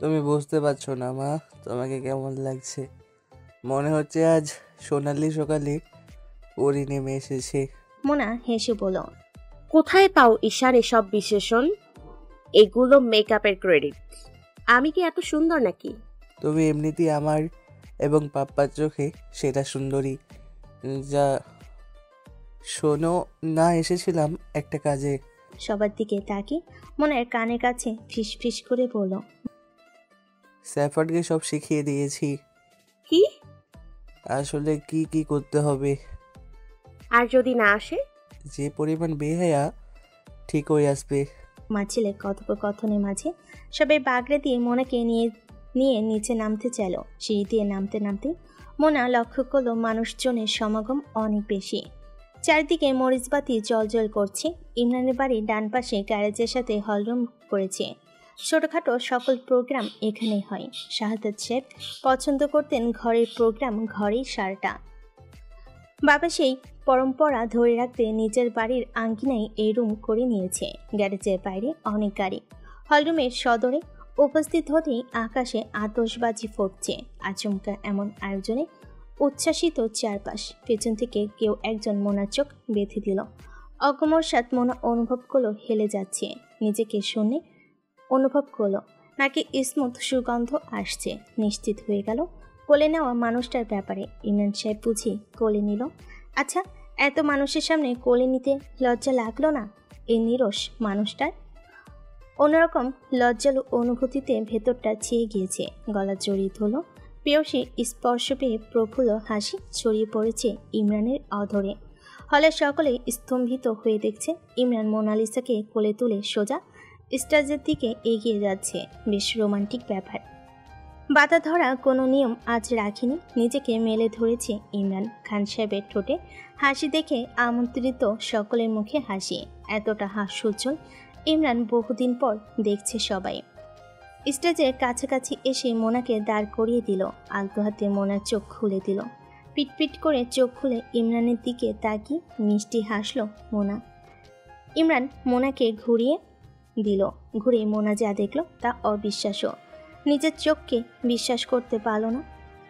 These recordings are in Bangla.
তুমি বুঝতে পারছো না মা, তোমাকে কেমন লাগছে? মনে হচ্ছে আজ সোনালি সকালে পরি নেমে এসেছে। মোনা হেসে বলল, কোথায় পাও ঈশার এসব বিশেষণ? এগুলো মেকআপের ক্রেডিট। আমি কি এত সুন্দর নাকি? তুমি এমনিতেই আমার এবং পাপ্পার চোখে সেটা সুন্দরী। যা শোনো না, এসেছিলাম একটা কাজে। সবার দিকে তাকিয়ে মোনার কানের কাছে ফিস ফিস করে বলল, স্যাফার্ডকে সব শিখিয়ে দিয়েছি, কি? আসলে কি কি করতে হবে। আর যদি না আসে? যে পরিমাণ বেহায়া ঠিক হয়ে আসবে। মাঝিলে কথোপকথনের মাঝে সবাই বাগড়ে দিয়ে মোনাকে নিয়ে নিয়ে নিচে নামতে চাইল। সিঁড়ি দিয়ে নামতে নামতে মোনা লক্ষ্য করলো মানুষজনের সমাগম অনেক বেশি। চারিদিকে মরিচবাতি জলজল করছে। ইমরানের বাড়ির ডান পাশে গ্যারেজের সাথে হলরুম করেছে। ছোটোখাটো সকল প্রোগ্রাম এখানেই হয়। শাহাদাত সাহেব পছন্দ করতেন ঘরের প্রোগ্রাম ঘরেই সারটা। বাবা সেই পরম্পরা ধরে রাখতে নিজের বাড়ির আঙ্গিনায় এই রুম করে নিয়েছে। গ্যারেজের বাইরে অনেক গাড়ি। হলরুমের সদরে উপস্থিত হতেই আকাশে আতশবাজি ফুটছে। আচমকা এমন আয়োজনে উচ্ছ্বাসিত চারপাশ। পেছন থেকে কেউ একজন মোনার চোখ বেঁধে দিল। অগমর সাথ মোনা অনুভব করলো হেলে যাচ্ছে। নিজেকে শূন্যে অনুভব করলো। নাকি স্মুথ সুগন্ধ আসছে। নিশ্চিত হয়ে গেল কোলে নেওয়া মানুষটার ব্যাপারে। ইমরান সাহেব বুঝি কোলে নিল। আচ্ছা, এত মানুষের সামনে কোলে নিতে লজ্জা লাগলো না এই নিরস মানুষটার? অন্যরকম লজ্জালু অনুভূতিতে ভেতরটা ছেয়ে গিয়েছে। গলা জড়িয়ে ধরল। প্রেয়সী স্পর্শ পেয়ে প্রফুল্ল হাসি ছড়িয়ে পড়েছে ইমরানের অধরে। হলে সকলেই স্তম্ভিত হয়ে দেখছে ইমরান মোনালিসাকে কোলে তুলে সোজা স্টেজের দিকে এগিয়ে যাচ্ছে। বেশ রোমান্টিক ব্যাপার। বাধা ধরা কোনো নিয়ম আজ রাখিনি। নিজেকে মেলে ধরেছে ইমরান। খান সাহেবের ঠোঁটে হাসি দেখে আমন্ত্রিত সকলের মুখে হাসি। এতটা হাস্যোজ্জ্বল ইমরান বহুদিন পর দেখছে সবাই। স্টেজের কাছাকাছি এসে মোনাকে দাঁড় করিয়ে দিল। আলতো হাতে মোনার চোখ খুলে দিল। পিটপিট করে চোখ খুলে ইমরানের দিকে তাকিয়ে মিষ্টি হাসলো মোনা। ইমরান মোনাকে ঘুরিয়ে দিল। ঘুরে মোনা যা দেখলো তা অবিশ্বাস্য। নিজের চোখকে বিশ্বাস করতে পারল না।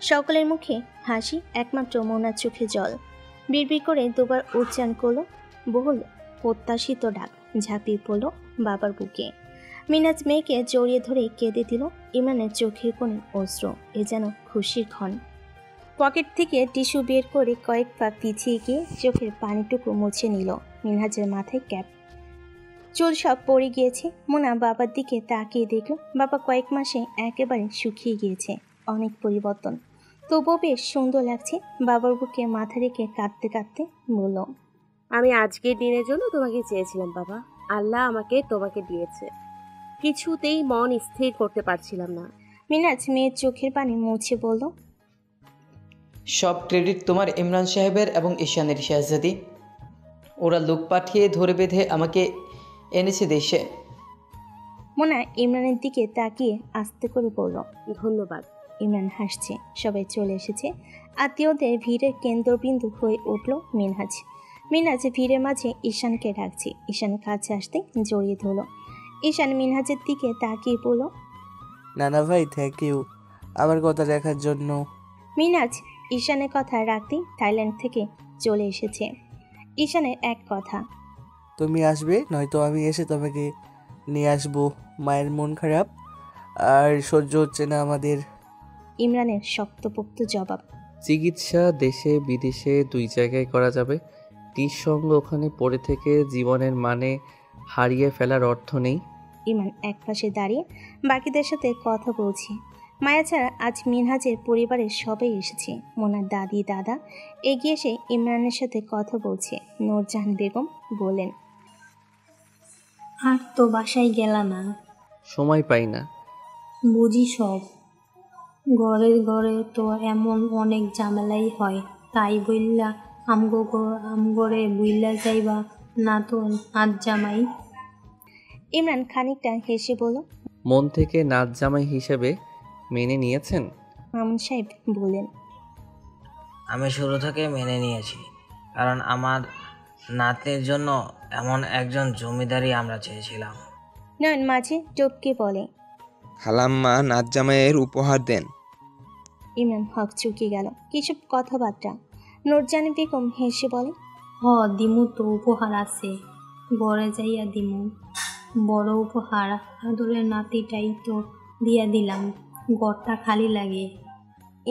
সকলের মুখে হাসি, একমাত্র মোনার চোখে জল। বিড়বিড় করে দুবার উচ্চারণ করলো বহুল প্রত্যাশিত ডাক। ঝাঁপিয়ে পড়ল বাবার বুকে। মিনাজ মেয়েকে জড়িয়ে ধরে কেঁদে দিল। ইমরানের চোখের কোণে অশ্রু। এ যেন খুশির ক্ষণ। পকেট থেকে টিস্যু বের করে কয়েক পা পিছিয়ে গিয়ে চোখের পানিটুকু মুছে নিল। মিনহাজের মাথায় ক্যাপ। চুল সব পড়ে গিয়েছে। মোনা বাবার দিকে তাকিয়ে দেখল বাবা কয়েক মাসে একেবারে শুকিয়ে গিয়েছে। অনেক পরিবর্তন, তবুও বেশ সুন্দর লাগছে। বাবার বুকে মাথা রেখে কাঁদতে কাঁদতে বলল, আমি আজকের দিনের জন্য তোমাকে চেয়েছিলাম বাবা। আল্লাহ আমাকে তোমাকে দিয়েছে। কিছুতেই মন স্থির করতে পারছিলাম না। মিনাজ মেয়ের চোখের পানি মুছে বলল, সব ক্রেডিট তোমার ইমরান সাহেবের এবং ঈশানের শাহজাদি। ওরা লোক পাঠিয়ে ধরে বেঁধে আমাকে এনেছে দেশে। মোনা ইমরানের দিকে তাকিয়ে আস্তে করে বলল, ধন্যবাদ। ইমরান হাসছে। সবাই চলে এসেছে। আত্মীয়দের ভিড়ের কেন্দ্রবিন্দু হয়ে উঠল মিনহাজ। মিনহাজ ভিড়ের মাঝে ঈশানকে ডাকছে। ঈশান কাছে আসতে জড়িয়ে ধরল। ঈশান মিনহাজের দিকে তাকিয়ে বলল, নানা ভাই, থ্যাংক ইউ আমার কথা দেখার জন্য। মিনহাজ ঈশানের কথা রাখতেই থাইল্যান্ড থেকে চলে এসেছে। ঈশানের এক কথা, তুমি আসবে, নয়তো আমি এসে তোমাকে নিয়ে আসবো। মায়ের মন খারাপ আর সহ্য হচ্ছে না আমাদের। ইমরানের শক্তপোক্ত জবাব, চিকিৎসা দেশে বিদেশে দুই জায়গায় করা যাবে। নিঃসঙ্গ ওখানে পড়ে থেকে জীবনের মানে হারিয়ে ফেলার অর্থ নেই। ইমরান এক পাশে দাঁড়িয়ে বাকিদের সাথে কথা বলছে। মায়া ছাড়া আজ মিনহাজের পরিবারের সবাই এসেছে। মোনার দাদি দাদা এগিয়ে এসে ইমরানের সাথে কথা বলছে। নূরজাহান বেগম বললেন, আর তো বাসায় গেলাম না, সময় পাই না। বুঝি সব। ঘরে তো এমন অনেক ঝামেলাই হয়, তাই বললা আমগরে বুইল্লা যাইবা না তো আজ জামাই। ইমরান খানিকটা হেসে বলল, মন থেকে নাচ জামাই হিসেবে মেনে নিয়েছেন? মামুন সাহেব বললেন, আমি শুরু থেকে মেনে নিয়েছি, কারণ আমার নাতনির জন্য এমন একজন জমিদারই আমরা চেয়েছিলাম। নয়ন মাঝে টপকে বলে, খালাম্মা নাচ জামাইয়ের উপহার দেন। ইমরান হক চুকে গেল। কিসব কথাবার্তা? নূরজাহান বেগম হেসে বলে, হ দিমু তো উপহার আছে, গড়ে যাইয়া দিমু। বড় উপহার আদরের নাতিটাই তো দিয়া দিলাম, গড়টা খালি লাগে।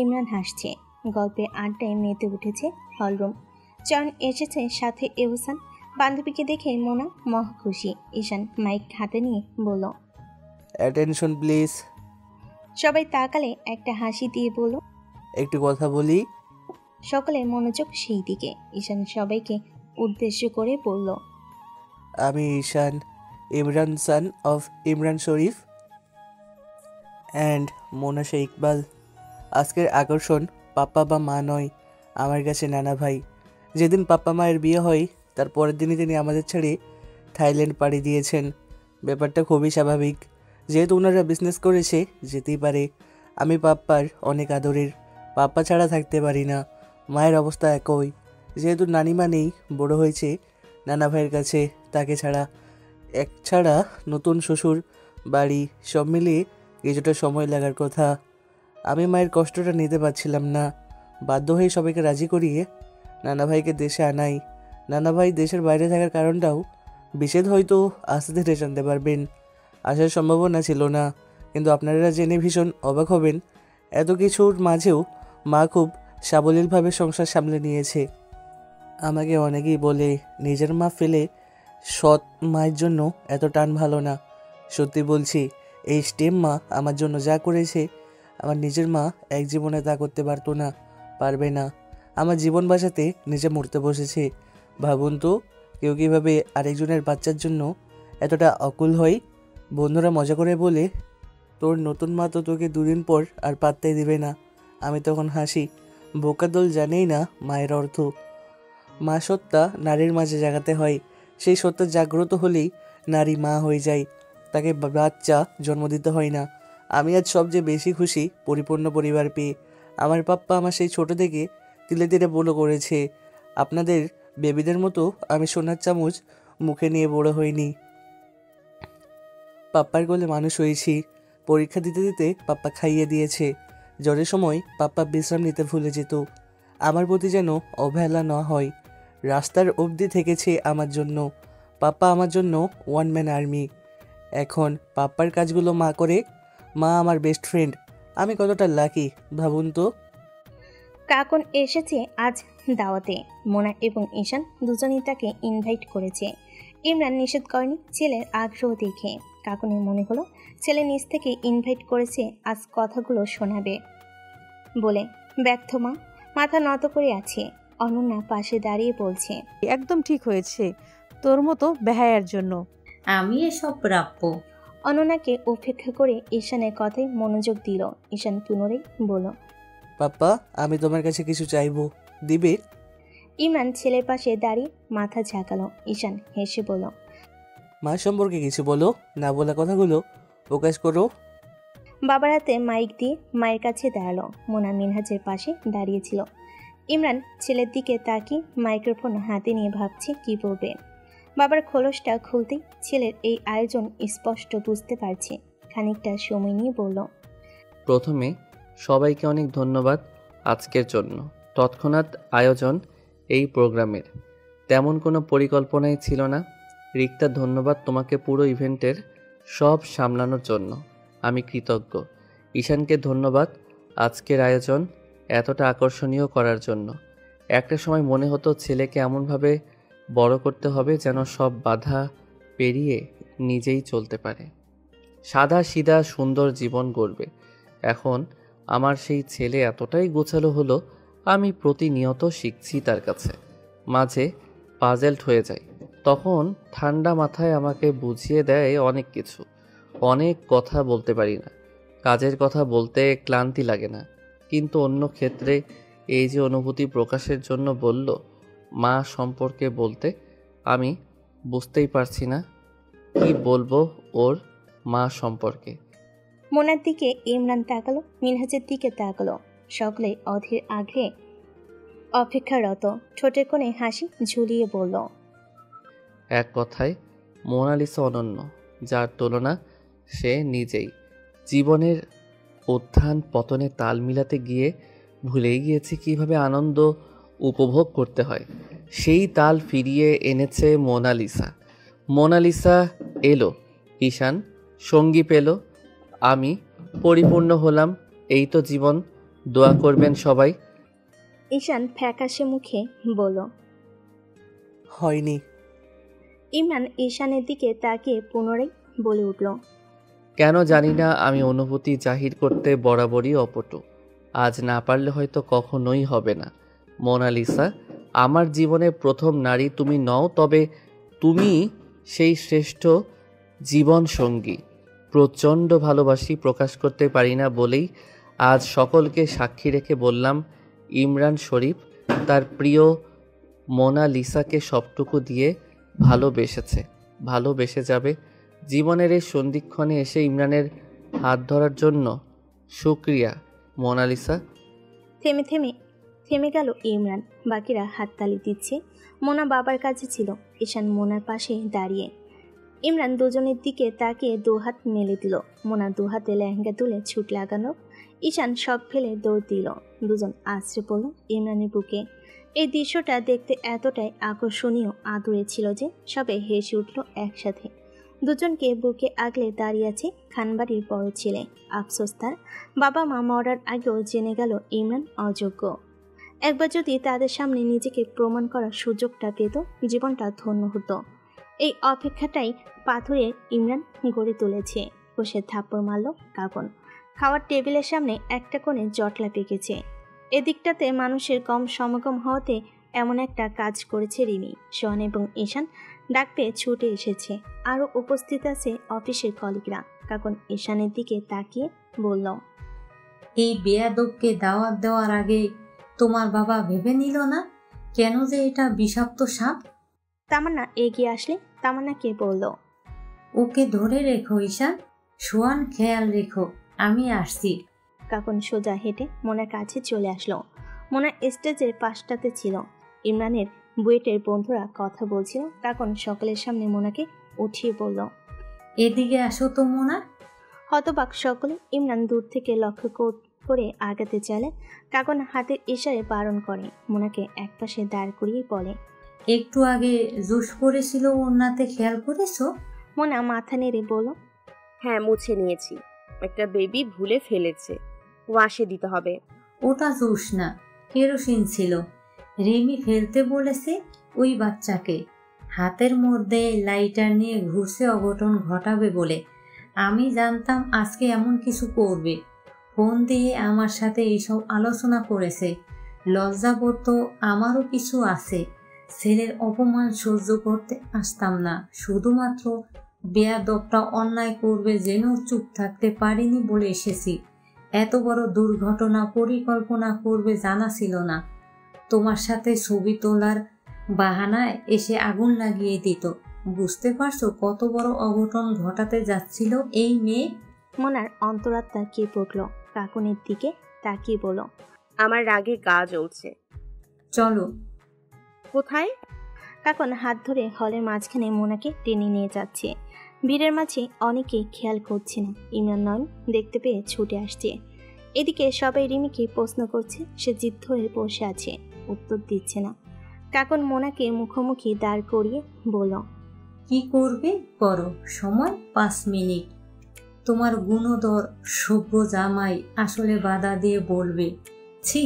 ইমরান হাসছে। গল্পে আড্ডায় মেতে উঠেছে হলরুম। চয়ন এসেছে, সাথে এহসান। বান্ধবীকে দেখে মোনা মহা খুশি। ঈশান মাইক হাতে নিয়ে বলল, অ্যাটেনশন প্লিজ। সবাই তাকালে একটা হাসি দিয়ে বলল, একটু কথা বলি। সকলে মনোযোগ সেই দিকে। ঈশান সবাইকে উদ্দেশ্য করে বলল, আমি Ishan, Imran son of Imran Sharif and Monasha Iqbal. আজকের আকর্ষণ পাপ্পা বা মা নয়, আমার কাছে নানা ভাই। যেদিন পাপ্পা মায়ের বিয়ে হয় তার পরের দিনই তিনি আমাদের ছেড়ে থাইল্যান্ড পাড়ি দিয়েছেন। ব্যাপারটা খুবই স্বাভাবিক, যেহেতু ওনারা বিজনেস করেছে যেতেই পারে। আমি পাপ্পার অনেক আদরের, পাপ্পা ছাড়া থাকতে পারি না। মায়ের অবস্থা একই, যেহেতু নানিমা নেই, বড় হয়েছে নানা ভাইয়ের কাছে, তাকে ছাড়া। এক ছাড়া নতুন শ্বশুর বাড়ি, সব মিলিয়ে কিছুটা সময় লাগার কথা। আমি মায়ের কষ্টটা নিতে পারছিলাম না, বাধ্য হয়ে সবাইকে রাজি করিয়ে নানা ভাইকে দেশে আনাই। নানা ভাই দেশের বাইরে থাকার কারণটাও বিশেষ হয়তো আস্তে ধীরে জানতে পারবেন। আসার সম্ভাবনা ছিল না, কিন্তু আপনারা জেনে ভীষণ অবাক হবেন, এত কিছুর মাঝেও মা খুব সাবলীলভাবে সংসার সামলে নিয়েছে। আমাকে অনেকেই বলে নিজের মা ফেলে সৎ মায়ের জন্য এত টান ভালো না। সত্যি বলছি, এই স্টেম মা আমার জন্য যা করেছে, আমার নিজের মা এক জীবনে তা করতে পারতো না, পারবে না। আমার জীবন বাঁচাতে নিজে মরতে বসেছে। ভাবুন তো, কেউ কীভাবে আরেকজনের বাচ্চার জন্য এতটা অকুল হয়। বন্ধুরা মজা করে বলে, তোর নতুন মা তো তোকে দুদিন পর আর পাত্তাই দিবে না। আমি তখন হাসি, বোকাদল জানেই না মায়ের অর্থ। মা সত্তা নারীর মাঝে জাগাতে হয়, সেই সত্তা জাগ্রত হলেই নারী মা হয়ে যায়, তাকে বাচ্চা জন্ম দিতে হয় না। আমি আজ সবচেয়ে বেশি খুশি পরিপূর্ণ পরিবার পেয়ে। আমার পাপ্পা আমার সেই ছোট থেকে তিলে তিলে বড় করেছে। আপনাদের বেবিদের মতো আমি সোনার চামচ মুখে নিয়ে বড় হইনি, পাপ্পার কোলে মানুষ হয়েছি। পরীক্ষা দিতে দিতে পাপ্পা খাইয়ে দিয়েছে। জ্বরের সময় পাপ্পা বিশ্রাম নিতে ভুলে যেত, আমার প্রতি যেন অবহেলা না হয়। রাস্তার অবধি থেকেছে আমার জন্য। পাপ্পা আমার জন্য ওয়ান ম্যান আর্মি। এখন পাপ্পার কাজগুলো মা করে। মা আমার বেস্ট ফ্রেন্ড। আমি কতটা লাকি ভাবুন তো। কাকন এসেছে আজ দাওয়াতে। মোনা এবং ঈশান দুজনেই তাকে ইনভাইট করেছে। ইমরান নিষেধ করেনি ছেলের আগ্রহ দেখে। কাকনের মনে হলো ছেলে নিজ থেকে ইনভাইট করেছে, আজ কথাগুলো শোনাবে বলে। ব্যর্থ মা মাথা নত করে আছে। অনন্যা পাশে দাঁড়িয়ে বলছে, একদম ঠিক হয়েছে তোর মতো বেহায়ার জন্য। আমি এসব প্রাপ্য। অনন্যাকে উপেক্ষা করে ঈশানের কথায় মনোযোগ দিল। ঈশান পুনরায় বলল, পাপ্পা আমি তোমার কাছে কিছু চাইবো, দিবে? ইমরান ছেলের পাশে দাঁড়িয়ে মাথা ঝাঁকালো। ঈশান হেসে বলল, মা সম্পর্কে কিছু বলো, না বলা কথাগুলো প্রকাশ করো। বাবার হাতে মাইক দিয়ে মায়ের কাছে দাঁড়ালো। মোনা মিনহাজের পাশে দাঁড়িয়েছিল। ইমরান ছেলের দিকে তাকিয়ে মাইক্রোফোন হাতে নিয়ে ভাবছে কি বলবে। বাবার খোলসটা খুলতেই ছেলের এই আয়োজন স্পষ্ট বুঝতে পারছে। খানিকটা সময় নিয়ে বলল, প্রথমে সবাইকে অনেক ধন্যবাদ আজকের জন্য। তৎক্ষণাৎ আয়োজন এই প্রোগ্রামের, তেমন কোনো পরিকল্পনাই ছিল না। রিক্তা, ধন্যবাদ তোমাকে পুরো ইভেন্টের সব সামলানোর জন্য, আমি কৃতজ্ঞ। ঈশানকে ধন্যবাদ আজকের আয়োজন এতটা আকর্ষণীয় করার জন্য। একটা সময় মনে হতো ছেলেকে এমনভাবে বড় করতে হবে যেন সব বাধা পেরিয়ে নিজেই চলতে পারে, সাদা সিধা সুন্দর জীবন গড়বে। এখন আমার সেই ছেলে এতটাই গোছালো হলো, আমি প্রতিনিয়ত শিখছি তার কাছে। মাঝে পাজেলড হয়ে যায়, তখন ঠান্ডা মাথায় আমাকে বুঝিয়ে দেয় অনেক কিছু। অনেক কথা বলতে পারি না, কাজের কথা বলতে ক্লান্তি লাগে না, কিন্তু অন্য ক্ষেত্রে এই যে অনুভূতি প্রকাশের জন্য বলল মা সম্পর্কে বলতে, আমি বুঝতেই পারছি না কি বলবো ওর মা সম্পর্কে। মোনার দিকে ইমরান তাকালো, মিনহাজের দিকে তাকালো। সকলে অধীর আগ্রহে অপেক্ষারত। ঠোঁটের কোণে হাসি ঝুলিয়ে বলল, এক কথায় মোনালিসা অনন্য, যার তুলনা সে নিজেই। জীবনের উত্থান পতনে তাল মিলাতে গিয়ে ভুলেই গিয়েছি কিভাবে আনন্দ উপভোগ করতে হয়। সেই তাল ফিরিয়ে এনেছে মোনালিসা। মোনালিসা এলো, ঈশান সঙ্গী পেল, আমি পরিপূর্ণ হলাম। এই তো জীবন। দোয়া করবেন সবাই। ঈশান ফ্যাকাশে মুখে বলল। হয়নি। ইমরান ঈশানের দিকে তাকিয়ে পুনরায় বলে উঠল। কেন জানি না, আমি অনুভূতি জাহির করতে বরাবরই অপটু। আজ না পারলে হয়তো কখনোই হবে না। মোনালিসা, আমার জীবনের প্রথম নারী তুমি নও, তবে তুমি সেই শ্রেষ্ঠ জীবন সঙ্গী। প্রচণ্ড ভালোবাসি, প্রকাশ করতে পারি না বলেই আজ সকলকে সাক্ষী রেখে বললাম, ইমরান শরীফ তার প্রিয় মোনালিসাকে সবটুকু দিয়ে ভালোবেসেছে, ভালোবেসে যাবে। জীবনের এই সন্ধিক্ষণে এসে ইমরানের হাত ধরার জন্য শুক্রিয়া মোনালিসা। থেমে গেল ইমরান। বাকিরা হাততালি দিচ্ছে। মোনা বাবার কাছে ছিল, ঈশান মোনার পাশে দাঁড়িয়ে। ইমরান দুজনের দিকে তাকিয়ে দুহাত মেলে দিল। মোনা দুহাতে লেহেঙ্গা তুলে ছুট লাগানো। ঈশান সব ফেলে দৌড় দিল। দুজন আশ্রে পড়ল ইমরানের বুকে। এই দৃশ্যটা দেখতে এতটাই আকর্ষণীয় আদুরে ছিল যে সবে হেসে উঠল একসাথে। দুজনকে বুকে আগলে দাঁড়িয়ে আছে খানবাড়ির বড় ছেলে। আফসোস, তার বাবা মা মরার আগেও জেনে গেল ইমরান অযোগ্য। একবার যদি তাদের সামনে নিজেকে প্রমাণ করার সুযোগটা পেত, জীবনটা ধন্য হতো। এই অপেক্ষাটাই পাথরে ইমরান গড়ে তুলেছে। কষে থাপ্পড় মারল কাকন। খাওয়ার টেবিলের সামনে একটা কোণে জটলা পেকেছে। এদিকটাতে মানুষের কম সমাগম হওয়াতে এমন একটা কাজ করেছে রিমি। শোন এবং ঈশান ডাক পেয়ে ছুটে এসেছে। আরও উপস্থিত আছে অফিসের কলিগরা। কাকন ঈশানের দিকে তাকিয়ে বলল, এই বেয়াদবকে দাওয়াত দেওয়ার আগে তোমার বাবা ভেবে নিল না কেন যে এটা বিষাক্ত সাপ? তামান্না এগিয়ে আসলে তামান্নাকে বলল, ওকে ধরে রেখো ঈশান, সোয়ান খেয়াল রেখো, আমি আসছি। কাকন সোজা হেঁটে মোনার কাছে চলে আসলো। মোনা স্টেজের পাশটাতে ছিল। ইমরানের বুয়েটের বন্ধুরা কথা বলছিল। কাকন সকলের সামনে মোনাকে উঠিয়ে বলল, এদিকে আসো তো মোনা। হতবাক সকলে। ইমরান দূর থেকে লক্ষ্য করে আগাতে চাইলে কাকন হাতের ইশারায় বারণ করে। মোনাকে একপাশে দাঁড় করিয়ে বলে, একটু আগে জুস পড়েছিল ওনাতে, খেয়াল করেছো? মোনা মাথা নেড়ে বলল, হ্যাঁ মুছে নিয়েছি, একটা বেবি ভুলে ফেলেছে, ওয়াশে দিতে হবে। ওটা জুস না, কেরোসিন ছিল। রিমি ফেলতে বলেছে ওই বাচ্চাকে। হাতের মধ্যে লাইটার নিয়ে ঘুরছে অঘটন ঘটাবে বলে। আমি জানতাম আজকে এমন কিছু করবে। ফোন দিয়ে আমার সাথে এইসব আলোচনা করেছে। লজ্জাবোধ তো আমারও কিছু আছে। ছেলের অপমান সহ্য করতে আসতাম না। শুধুমাত্র বেয়াদবটা অন্যায় করবে জেনেও চুপ থাকতে পারিনি বলে এসেছি। এত বড় দুর্ঘটনা পরিকল্পনা করবে জানা ছিল না। তোমার সাথে ছবি তোলার বাহানায় এসে আগুন লাগিয়ে দিত। বুঝতে পারছো কত বড় অঘটন ঘটাতে যাচ্ছিল এই মেয়ে? মোনার অন্তরাত্মা কেঁপে উঠল। কাকুনের দিকে তাকিয়ে বলল, আমার রাগে গা জ্বলছে। চলো। কোথায়? কাকন হাত ধরে হলের মাঝখানে মোনাকে টেনে নিয়ে যাচ্ছে। ভিড়ের মাঝে অনেকেই খেয়াল করছে না। ইমরান নয়ন দেখতে পেয়ে ছুটে আসছে। এদিকে সবাই রিমিকে প্রশ্ন করছে। সে জিদ্দ হয়ে বসে আছে, উত্তর দিচ্ছে না। কাকন মোনাকে মুখোমুখি দাঁড় করিয়ে বলল, কি করবে করো, সময় 5 মিনিট। তোমার গুণধর সভ্য জামাই আসলে বাধা দিয়ে বলবে, ছি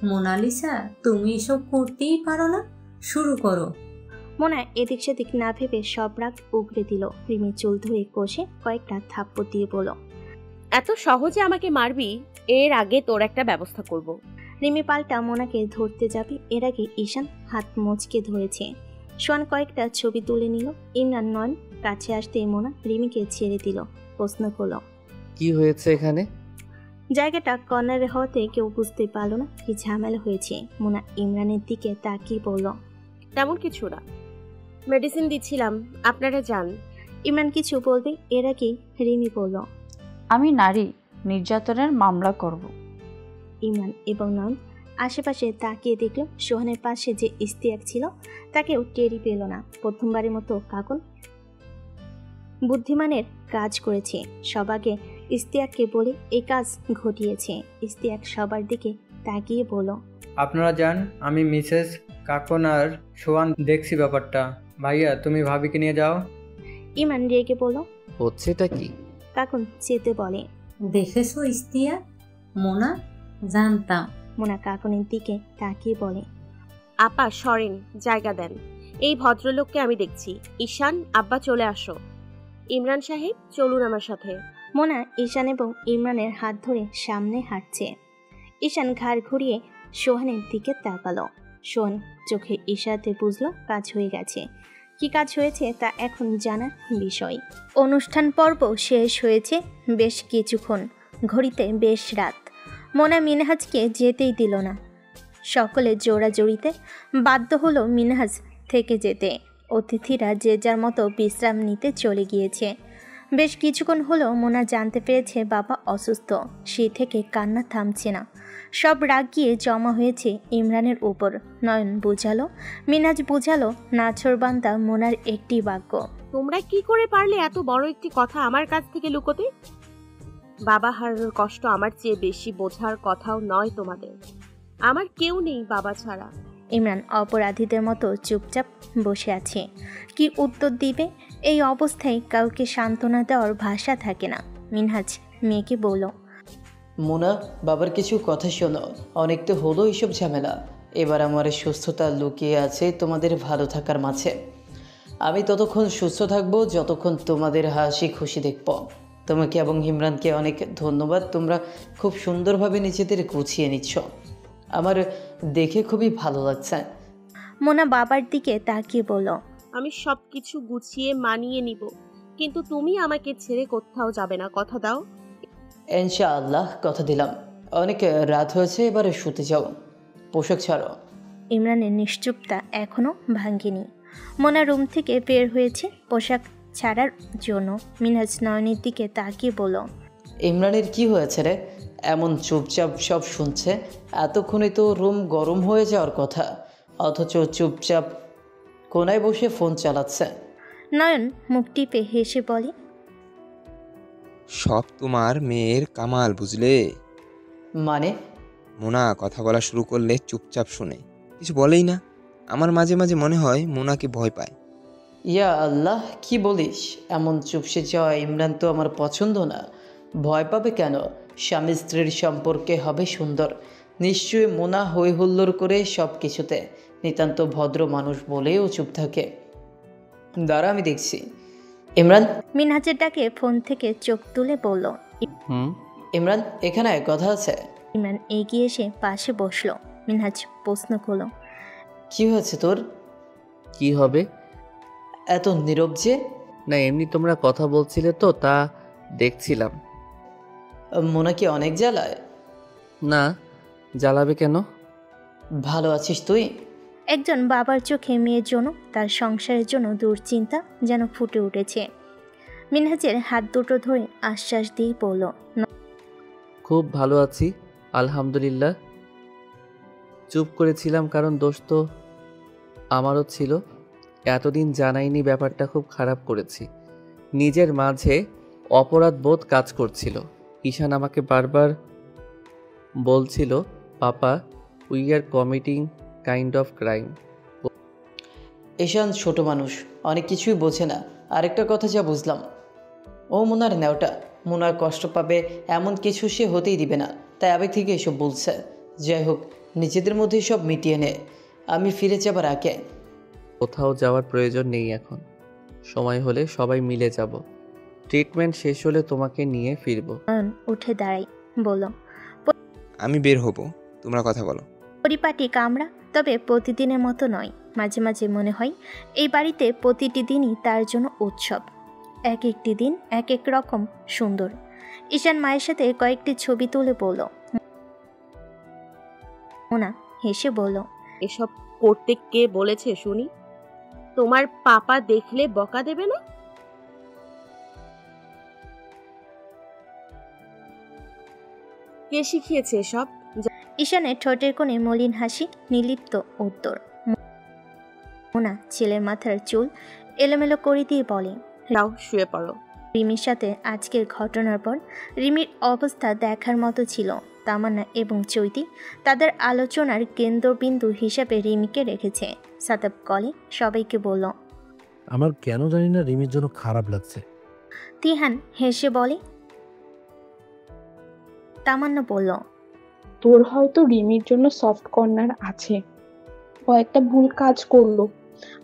মোনালিসা, তুমি এসব করতেই পারো না, শুরু করো। মোনা এদিক সেদিক না ভেবে সব রাগ উগড়ে দিল। রিমি চুল ধরে কষে কয়েকটা থাপ্পড় দিয়ে বলল, এত সহজে আমাকে মারবি? এর আগে তোর একটা ব্যবস্থা করব। রিমি পাল্টা মোনাকে ধরতে যাবে, এর আগে ঈশান হাত মোচকে ধরেছে। সোয়ান কয়েকটা ছবি তুলে নিল। ইমরান নয়ন কাছে আসতেই মোনা রিমিকে ছেড়ে দিল। প্রশ্ন করল, কি হয়েছে এখানে? জায়গাটা কর্নারে হওয়াতে কেউ বুঝতে পারল না কি ঝামেলা হয়েছে। মোনা ইমরানের দিকে তাকিয়ে বলল, তেমন কিছু না, মেডিসিন দিচ্ছিলাম, আপনারা যান। ইমরান কিছু বলবে এর আগেই রিমি বলল, আমি নারী নির্যাতনের মামলা করব। ইমরান এবং নয়ন আশেপাশে তাকিয়ে দেখল সোহানের পাশে যে ইস্তিয়াক ছিল তাকেও টেরি পেল না। প্রথমবারের মতো কাকন বুদ্ধিমানের কাজ করেছে। সবাকে ইস্তিয়াককে বলে এই কাজ ঘটিয়েছে। ইস্তিয়াক সবার দিকে তাকিয়ে বলল, আপনারা যান, আমি মিসেস কাকন আর সোয়ান দেখছি ব্যাপারটা। ভাইয়া তুমি ভাবিকে নিয়ে যাও। ইমরান রেগে বলল, হচ্ছেটা কি? কাকুন চেতে বলে, দেখেছো ইস্তিয়া? মোনা, জানতাম। মোনা কাকুনের দিকে তাকিয়ে বলে, আপা সরেন, জায়গা দেন। এই ভদ্রলোককে আমি দেখছি। ঈশান, আব্বা চলে আসো। ইমরান সাহেব চলুন আমার সাথে। মোনা ঈশান এবং ইমরানের হাত ধরে সামনে হাঁটছে। ঈশান ঘাড় ঘুরিয়ে সোহানের দিকে তাকালো। সোহান চোখে ইশারাতে বুঝলো কাজ হয়ে গেছে। কি কাজ হয়েছে তা এখন জানার বিষয়। অনুষ্ঠান পর্ব শেষ হয়েছে বেশ কিছুক্ষণ। ঘড়িতে বেশ রাত। মোনা মিনহাজকে যেতেই দিল না। সকলে জোড়াজড়িতে বাধ্য হলো মিনহাজ থেকে যেতে। অতিথিরা যে যার মতো বিশ্রাম নিতে চলে গিয়েছে। বেশ কিছুক্ষণ হলো মোনা জানতে পেরেছে বাবা অসুস্থ। সেই থেকে কান্না থামছে না। সব রাগ গিয়ে জমা হয়েছে ইমরানের উপর। নয়ন বুঝালো, মিনহাজ বুঝালো, নাছোড়বান্দা মোনার একটি বাক্য, তোমরা কি করে পারলে এত বড় একটি কথা আমার কাছ থেকে লুকোতে? বাবা হারানোর কষ্ট আমার চেয়ে বেশি বোঝার কথাও নয় তোমাদের। আমার কেউ নেই বাবা ছাড়া। ইমরান অপরাধীদের মতো চুপচাপ বসে আছে। কি উত্তর দিবে? এই অবস্থায় কাউকে সান্ত্বনা দেওয়ার ভাষা থাকে না। মিনহাজ মেয়েকে বলল, মোনা, বাবার কিছু কথা শোনো। অনেক তো হলো এইসব ঝামেলা। এবার আমার সুস্থতা লুকিয়ে আছে তোমাদের ভালো থাকার মাঝে। আমি ততক্ষণ সুস্থ থাকবো যতক্ষণ তোমাদের হাসি খুশি দেখব। তোমাকে এবং ইমরানকে অনেক ধন্যবাদ। তোমরা খুব সুন্দরভাবে নিজেদের গুছিয়ে নিচ্ছ। আমার দেখে খুবই ভালো লাগছে। মোনা বাবার দিকে তাকিয়ে বলল, আমি সব কিছু গুছিয়ে মানিয়ে নিব, কিন্তু তুমি আমাকে ছেড়ে কোথাও যাবে না, কথা দাও। ইনশাআল্লাহ, কথা দিলাম। অনেক রাত হয়েছে, এবারে শুতে যাও। পোশাক ছাড়ো। ইমরানের নিশ্চুপতা এখনো ভাঙেনি। মোনা রুম থেকে বের হয়েছে পোশাক ছাড়ার জন্য। মিনহাজ নয়নের দিকে তাকিয়ে বলল, ইমরানের কি হয়েছে রে? এমন চুপচাপ সব শুনছে। এতক্ষণে তো রুম গরম হয়ে যাওয়ার কথা, অথচ চুপচাপ কোনায় বসে ফোন চালাচ্ছে। নয়ন মুখ টিপে হেসে বলে, সব তোমার মেয়ের কামাল, বুঝলে? মানে? মোনা কথা বলা শুরু করলে চুপচাপ শুনে, কিছু বলেই না। আমার মাঝে মাঝে মনে হয় মোনাকে ভয় পায়। ইয়া আল্লাহ, কি বলিস? এমন চুপসে যাওয়া ইমরান তো আমার পছন্দ না। ভয় পাবে কেন? স্বামী স্ত্রীর সম্পর্কে হবে সুন্দর। নিশ্চয়ই মোনা হই হুল্লোড় করে সব কিছুতে। নিতান্ত ভদ্র মানুষ বলেও চুপ থাকে। দাঁড়া, আমি দেখছি। ইমরান। মিনহাজের ডাকে ফোন থেকে চোখ তুলে বলল, ইমরান, এখানে কথা আছে। ইমরান এগিয়ে এসে পাশে বসলো। মিনহাজ প্রশ্ন করলো, কি হয়েছে তোর? কি হবে? এত নীরব যে? না, এমনি তোমরা কথা বলছিলে তো, তা দেখছিলাম। মোনা কি অনেক জ্বালায়? না, জ্বালাবে কেন? ভালো আছিস তুই? একজন বাবার চোখে মেয়ের জন্য, তার সংসারের জন্য দুশ্চিন্তা যেন ফুটে উঠেছে। মিনহাজের হাত দুটো ধরে আশ্বাস দিয়ে বলল, খুব ভালো আছি, আলহামদুলিল্লাহ। চুপ করেছিলাম কারণ দোষ তো আমারও ছিল। এতদিন জানাইনি, ব্যাপারটা খুব খারাপ করেছি। নিজের মাঝে অপরাধ বোধ কাজ করছিল। ঈশান আমাকে বারবার বলছিল, papa, we are committing kind of crime. Ishan ছোট মানুষ, অনেক কিছুই বোঝে না। আরেকটা কথা যা বুঝলাম, ও মোনার নেওটা। মোনার কষ্ট পাবে এমন কিছু সে হতেই দিবে না, তাই আবেগ থেকে এসব বলছে। যাই হোক, নিজেদের মধ্যে সব মিটিয়ে নে। আমি ফিরে যাবার আগে। কোথাও যাওয়ার প্রয়োজন নেই এখন। সময় হলে সবাই মিলে যাব। ট্রিটমেন্ট শেষ হলে তোমাকে নিয়ে ফিরবো। উঠে দাঁড়াই, বলল, আমি বের হব, তোমরা কথা বলো। পরিপাটি কামরা, তবে প্রতিদিনের মতো নয়। মাঝে মাঝে মনে হয় এই বাড়িতে প্রতিটি দিনই তার জন্য উৎসব। এক একটি দিন এক এক রকম সুন্দর। ঈশান মায়ের সাথে কয়েকটি ছবি তুলে বলল। মোনা হেসে বলল, এসব করতে কে বলেছে শুনি? তোমার পাপা দেখলে বকা দেবে না? কে শিখিয়েছে এসব? ঈশানের ঠোঁটের কোণে মলিন হাসি, নির্লিপ্ত উত্তর। মোনা ছেলের মাথার চুল এলোমেলো করে দিয়ে বলে, যাও শুয়ে পড়ো। রিমির সাথে আজকের ঘটনার পর রিমির অবস্থা দেখার মতো ছিল। তামান্না এবং চৈতি তাদের আলোচনার কেন্দ্রবিন্দু হিসেবে রিমিকে রেখেছে। সাদাব কলে সবাইকে বলল, আমার কেন জানি না রিমির জন্য খারাপ লাগছে। তিহান হেসে বলে। তামান্না বলল, তোর হয়তো রিমির জন্য সফট কর্নার আছে, ও একটা ভুল কাজ করলো।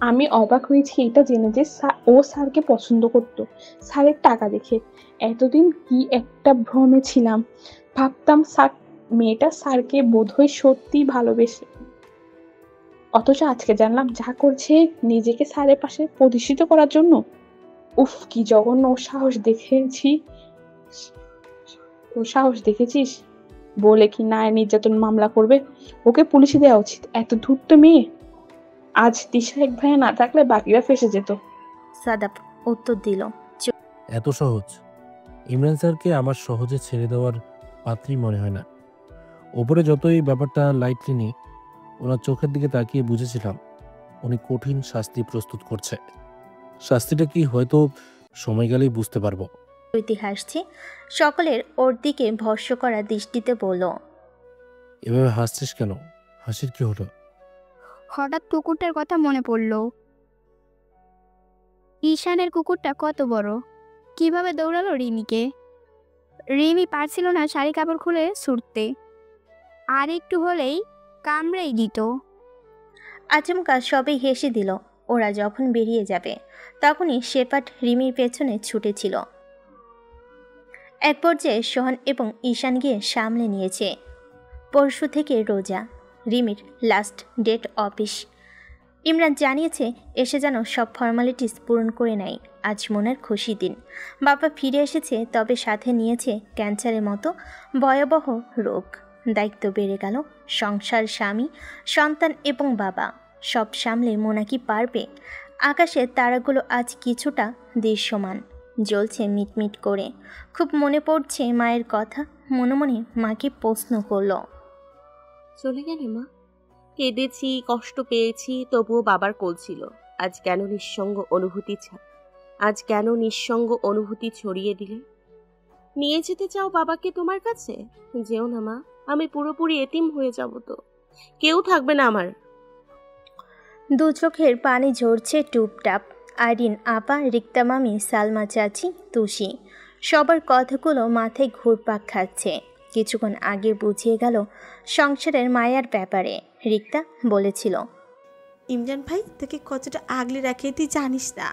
আমি অবাক হয়েছি এটা জেনে যে ও স্যারকে পছন্দ করতো স্যারের টাকা দেখে। এতদিন কি একটা ভ্রমে ছিলাম, ভাবতাম স্যার মেয়েটা স্যারকে বোধহয় সত্যি ভালোবেসে, অথচ আজকে জানলাম যা করছে নিজেকে স্যারের পাশে প্রতিষ্ঠিত করার জন্য। উফ, কি জঘন্য সাহস দেখেছিস বলে কি না নির্যাতন মামলা করবে? ওকে পুলিশে দেওয়া উচিত, এত ধূর্ত মেয়ে। আজ দিশা এক ভাইয়া না থাকলে বাকিরা ফেসে যেত। সাদাব উত্তর দিল, এত সহজ? ইমরান স্যারকে আমার সহজে ছেড়ে দেওয়ার পাত্রই মনে হয় না। ওপরে যতই ব্যাপারটা লাইটলি নিই, ওনার চোখের দিকে তাকিয়ে বুঝেছিলাম উনি কঠিন শাস্তি প্রস্তুত করছে। শাস্তিটা কি হয়তো সময় গেলেই বুঝতে পারবো। হাসছে। সকলের ওর দিকে ভস্য করা দৃষ্টিতে বলল, এভাবে হাসছিস কেন? হাসির কি হলো? হঠাৎ কুকুরটার কথা মনে পড়ল। ঈশানের কুকুরটা কত বড়, কিভাবে দৌড়ালো রিমিকে। রিমি পারছিল না শাড়ি কাপড় খুলে ছুটতে, আর একটু হলেই কামড়েই দিত। আচমকা সবাই হেসে দিল। ওরা যখন বেরিয়ে যাবে তখনই শেপার্ড রিমির পেছনে ছুটেছিল। এক পর্যায়ে সোহান এবং ঈশান গিয়ে সামলে নিয়েছে। পরশু থেকে রোজা, রিমির লাস্ট ডেট অফিস। ইমরান জানিয়েছে এসে যেন সব ফর্মালিটিস পূরণ করে নেয়। আজ মনের খুশি দিন। বাবা ফিরে এসেছে, তবে সাথে নিয়েছে ক্যান্সারের মতো ভয়াবহ রোগ। দায়িত্ব বেড়ে গেল। সংসার, স্বামী, সন্তান এবং বাবা সব সামলে মোনা কি পারবে? আকাশের তারাগুলো আজ কিছুটা দৃশ্যমান, জ্বলছে মিটমিট করে। খুব মনে পড়ছে মায়ের কথা। মনে মনে মাকে প্রশ্ন করল, চলে গেলে মা? কেঁদেছি, কষ্ট পেয়েছি, তবুও বাবার কোল ছিল। আজ কেন নিঃসঙ্গ অনুভূতি ছড়িয়ে দিলে? নিয়ে যেতে চাও বাবাকে তোমার কাছে? যেও না মা, আমি পুরোপুরি এতিম হয়ে যাব তো, কেউ থাকবে না আমার। দু চোখের পানি ঝরছে টুপটাপ। আইরিন আপা, রিক্তা মামি, সালমা চাচি, তুষি, সবার কথাগুলো মাথায় ঘুরপাক খাচ্ছে। কিছুক্ষণ আগে বুঝিয়ে গেল সংসারের মায়ার ব্যাপারে। রিক্তা বলেছিল, ইমরান ভাই তোকে কতটা আগলে রাখে তুই জানিস না।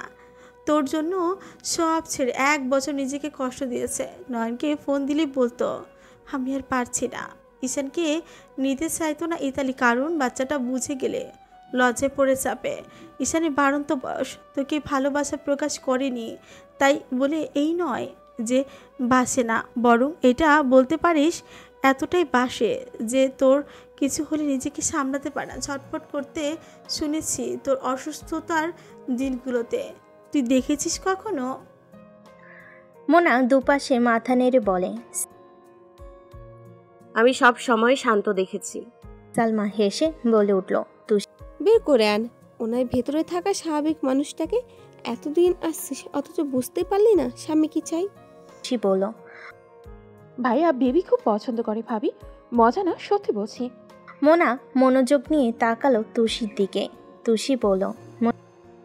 তোর জন্য সব ছেড়ে 1 বছর নিজেকে কষ্ট দিয়েছে। নয়নকে ফোন দিলেই বলতো আমি আর পারছি না। ঈশানকে নিতে চাইতো না ইতালি, কারণ বাচ্চাটা বুঝে গেলে লজ্জায় পড়ে চাপে। ঈশানের বাড়ন্ত বয়স, তোকে ভালোবাসা প্রকাশ করেনি, তাই বলে এই নয় যে বাসে না, বরং এটা বলতে পারিস এতটাই বাসে যে তোর কিছু হলে নিজেকে সামলাতে পারে না, ছটফট করতে শুনেছি তোর অসুস্থতার দিনগুলোতে। তুই দেখেছিস কখনো? মোনা দুপাশে মাথা নেড়ে বলে, আমি সব সময় শান্ত দেখেছি। সালমা হেসে বলে উঠল, বের করে আন ওনার ভেতরে থাকা স্বাভাবিক মানুষটাকে। এতদিন আসছিস অথচ বুঝতে পারলি না স্বামী কি চাই। বলল, ভাইয়া বেবি খুব পছন্দ করে ভাবি, মজা না, সত্যি বলছি। মোনা মনোযোগ নিয়ে তাকালো তুষির দিকে। তুষি বলল,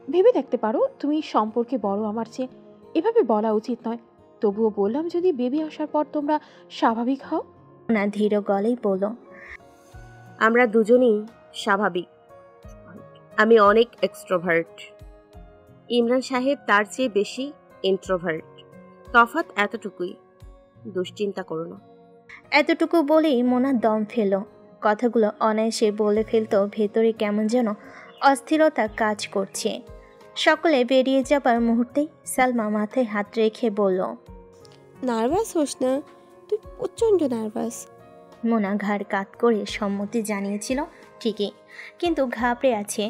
ভেবে দেখতে পারো তুমি সম্পর্কে বড় আমার চেয়ে, এভাবে বলা উচিত নয়। তবুও বললাম যদি বেবি আসার পর তোমরা স্বাভাবিক হও। মোনা ধীর গলায় বলল, আমরা দুজনই স্বাভাবিক। আমি অনেক এক্সট্রোভার্ট, ইমরান সাহেব তার চেয়ে বেশি ইন্ট্রোভার্ট। তফাৎ এতটুকুই, দুশ্চিন্তা করো না। এতটুকু বলেই মোনা দম ফেল। কথাগুলো অনায়াসে বলে ফেলতো, ভেতরে কেমন যেন অস্থিরতা কাজ করছে। সকলে বেরিয়ে যাবার মুহূর্তেই সালমা মাথায় হাত রেখে বলল, নার্ভাস হোস না, তুই প্রচণ্ড নার্ভাস। মোনা ঘাড় কাত করে সম্মতি জানিয়েছিল ঠিকই, কিন্তু ঘাবড়ে আছে।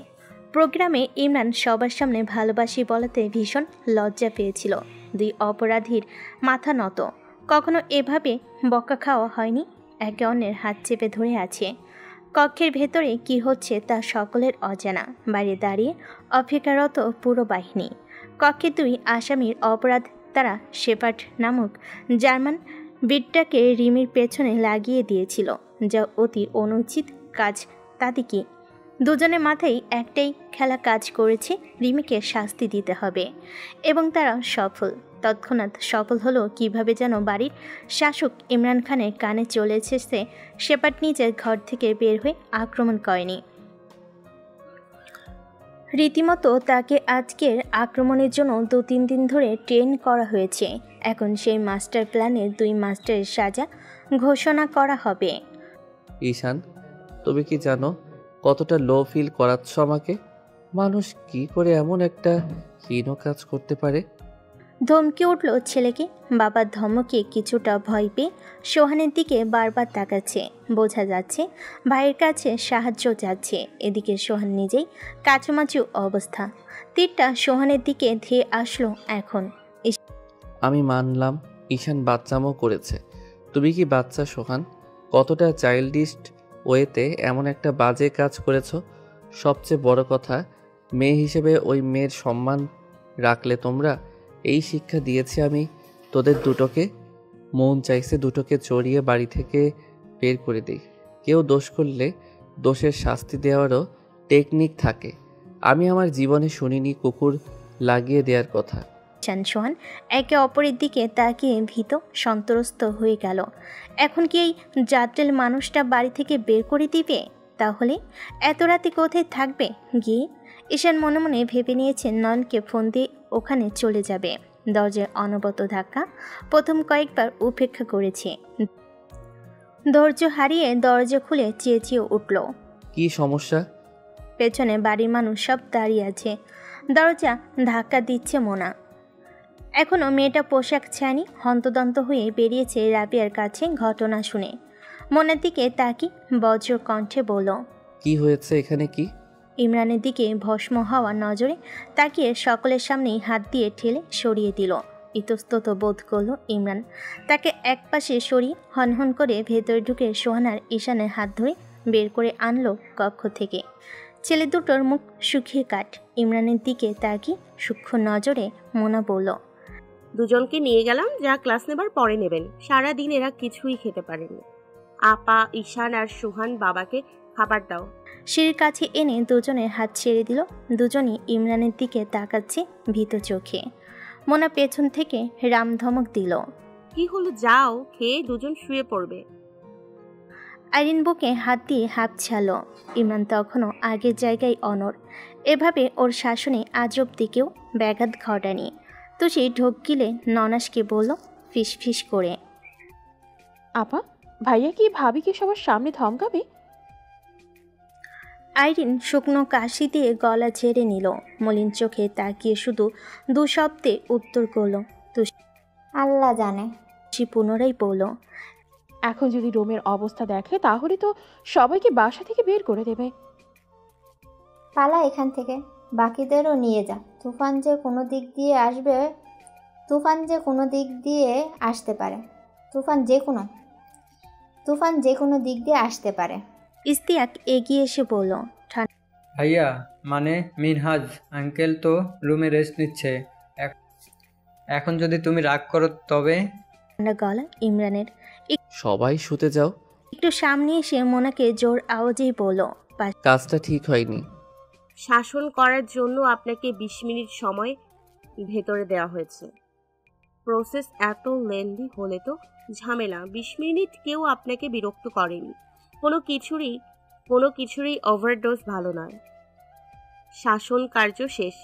প্রোগ্রামে ইমরান সবার সামনে ভালোবাসি বলাতে ভীষণ লজ্জা পেয়েছিল। 2 অপরাধীর মাথা নত। কখনো এভাবে বকা খাওয়া হয়নি। একে অন্যের হাত চেপে ধরে আছে। কক্ষের ভেতরে কি হচ্ছে তা সকলের অজানা। বাইরে দাঁড়িয়ে অপেক্ষারত পুরো বাহিনী। কক্ষে 2 আসামির অপরাধ তারা শেপার্ড নামক জার্মান ব্রিডটাকে রিমির পেছনে লাগিয়ে দিয়েছিল, যা অতি অনুচিত কাজ। তাতে কি, দুজনের মাথায় একটাই খেলা কাজ করেছে, রিমিকে শাস্তি দিতে হবে। এবং তারা সফল। তৎক্ষণাৎ সফল হলো কিভাবে যেন বাড়ির শাসক ইমরান খানের কানে চলে এসেছে শেপার্ড নিজের ঘর থেকে বের হয়ে আক্রমণ করেনি। রীতিমতো তাকে আজকের আক্রমণের জন্য 2-3 দিন ধরে ট্রেন করা হয়েছে। এখন সেই মাস্টার প্ল্যানের 2 মাস্টারের সাজা ঘোষণা করা হবে। ঈশান, তুমি কি জানো কতটা লো ফিল করাচ্ছ আমাকে? মানুষ কি করে এমন একটা হীন কাজ করতে পারে? ধমকে উঠল ছেলেকে। বাবার ধমকে কিছুটা ভয় পেয়ে সোহানের দিকে বারবার তাকাচ্ছে। বোঝা যাচ্ছে ভাইয়ের কাছে সাহায্য চাচ্ছে। এদিকে সোহান নিজেই কাচুমাচু অবস্থা। তীরটা সোহানের দিকে ধেয়ে আসলো এখন। আমি মানলাম ঈশান বাচ্চামো করেছে। তুমি কি বাচ্চা সোহান? কতটা চাইল্ডিশ ওয়েতে এমন একটা বাজে কাজ করেছো। সবচেয়ে বড় কথা, মেয়ে হিসেবে ওই মেয়ের সম্মান রাখলে তোমরা। এই শিক্ষা দিয়েছি আমি তোদের দুটোকে। মন চাইছে দুটোকে চড়িয়ে বাড়ি থেকে বের করে দিই। কেউ দোষ করলে দোষের শাস্তি দেওয়ারও টেকনিক থাকে। আমি আমার জীবনে শুনিনি কুকুর লাগিয়ে দেওয়ার কথা। সোহান একে অপরের দিকে তাকিয়ে ভীত সন্ত্রস্ত হয়ে গেল। এখন কি এই জাতরেল মানুষটা বাড়ি থেকে বের করে দিবে? তাহলে এত রাতে কোথায় থাকবে গিয়ে? ঈশান মনে মনে ভেবে নিয়েছে নয়নকে ফোন দিয়ে ওখানে চলে যাবে। দরজায় অনবরত ধাক্কা। প্রথম কয়েকবার উপেক্ষা করেছে, ধৈর্য হারিয়ে দরজা খুলে চেঁচিয়ে উঠল। কি সমস্যা? পেছনে বাড়ির মানুষ সব দাঁড়িয়ে আছে। দরজা ধাক্কা দিচ্ছে মোনা। এখনও মেয়েটা পোশাক ছানি হন্তদন্ত হয়ে বেরিয়েছে রাবিয়ার কাছে ঘটনা শুনে। মোনার দিকে তাকি বজ্র কণ্ঠে বলল, কি হয়েছে এখানে? কি? ইমরানের দিকে ভস্ম হওয়া নজরে তাকিয়ে সকলের সামনেই হাত দিয়ে ঠেলে সরিয়ে দিল। ইতস্তত বোধ করল ইমরান। তাকে একপাশে সরিয়ে হনহন করে ভেতরে ঢুকে সোহানার ঈশানের হাত ধরে বের করে আনলো কক্ষ থেকে। ছেলে দুটোর মুখ শুকিয়ে কাট। ইমরানের দিকে তাকিয়ে সূক্ষ্ম নজরে মোনা বলল, দুজনকে নিয়ে গেলাম, যা ক্লাস নেবার পরে নেবেন। সারাদিন এরা কিছুই খেতে পারেনি। আপা, ঈশান আর সোহান, বাবাকে খাবার দাও। সিঁড়ির কাছে এনে দুজনের হাত ছেড়ে দিল। দুজনই ইমরানের দিকে তাকাচ্ছে ভীত চোখে। মোনা পেছন থেকে রাম ধমক দিল, কি হলো, যাও, খেয়ে দুজন শুয়ে পড়বে। আইরিন বুকে হাত দিয়ে হাঁপছাল। ইমরান তখনও আগের জায়গায় অনড়। এভাবে ওর শাসনে আজ অব্দি কেউ ব্যাঘাত ঘটানি। তুষি ঢোক গিলে ননাসকে বলল ফিস ফিস করে, আপা, ভাইয়া কি ভাবিকে সবার সামনে ধমকাবে? আইরিন শুকনো কাশি দিয়ে গলা ঝেড়ে নিল। মলিন চোখে তাকিয়ে শুধু 2 শব্দে উত্তর করল, তুষি আল্লাহ জানে। তুষি পুনরায় বলল, এখন যদি রোমের অবস্থা দেখে তাহলে তো সবাইকে বাসা থেকে বের করে দেবে। পালা এখান থেকে, বাকিদেরও নিয়ে যা। তুফান যে কোনো দিক দিয়ে আসতে পারে। তুফান যে কোনো দিক দিয়ে আসতে পারে। ইস্তিয়াক এগিয়ে এসে বলল, ভাইয়া, মানে মিনহাজ আঙ্কেল তো রুমে রেস্ট নিচ্ছে। এখন যদি তুমি রাগ করো তবে। ঠান্ডা গলা ইমরানের। সবাই শুতে যাও। একটু সামনে এসে মোনাকে জোর আওয়াজেই বলল, কাজটা ঠিক হয়নি। শাসন করার জন্য আপনাকে 20 মিনিট সময় ভেতরে দেওয়া হয়েছে। প্রসেস এত লেন্দি হলে তো ঝামেলা। 20 মিনিট কেউ আপনাকে বিরক্ত করেনি। কোনো কিছুরই ওভারডোজ ভালো নয়। শাসন কার্য শেষ,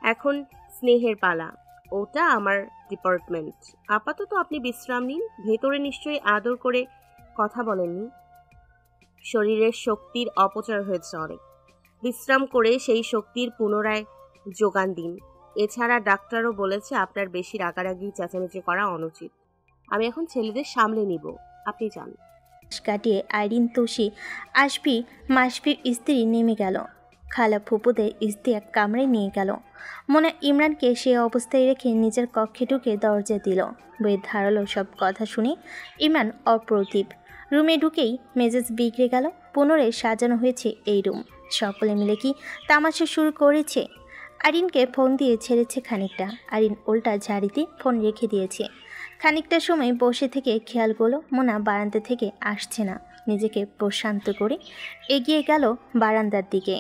এখন স্নেহের পালা। ওটা আমার ডিপার্টমেন্ট। আপাতত আপনি বিশ্রাম নিন। ভেতরে নিশ্চয়ই আদর করে কথা বলেননি। শরীরের শক্তির অপচয় হয়েছে অনেক। বিশ্রাম করে সেই শক্তির পুনরায় যোগান দিন। এছাড়া ডাক্তারও বলেছে আপনার বেশি রাগারাগি চেঁচামেচি করা অনুচিত। আমি এখন ছেলেদের সামলে নিব, আপনি যান। কাটিয়ে আইরিন, তুষি, মাসফির স্ত্রী নেমে গেল। খালা ফুপুদের ইস্তিয়াক কামড়ে নিয়ে গেল। মোনা ইমরানকে সে অবস্থায় রেখে নিজের কক্ষে ঢুকে দরজা দিল। বইয়ের ধারালো সব কথা শুনে ইমরান অপ্রতিভ। রুমে ঢুকেই মেজাজ বিগড়ে গেল। পুনরায় সাজানো হয়েছে এই রুম। সকলে মিলে কি তামাশা শুরু করেছে? আরিনকে ফোন দিয়ে ছেড়েছে খানিকটা। আরিন উল্টা ঝাড়িতে ফোন রেখে দিয়েছে। খানিকটা সময় বসে থেকে খেয়াল করলো মোনা বারান্দা থেকে আসছে না। নিজেকে প্রশান্ত করে এগিয়ে গেল বারান্দার দিকে।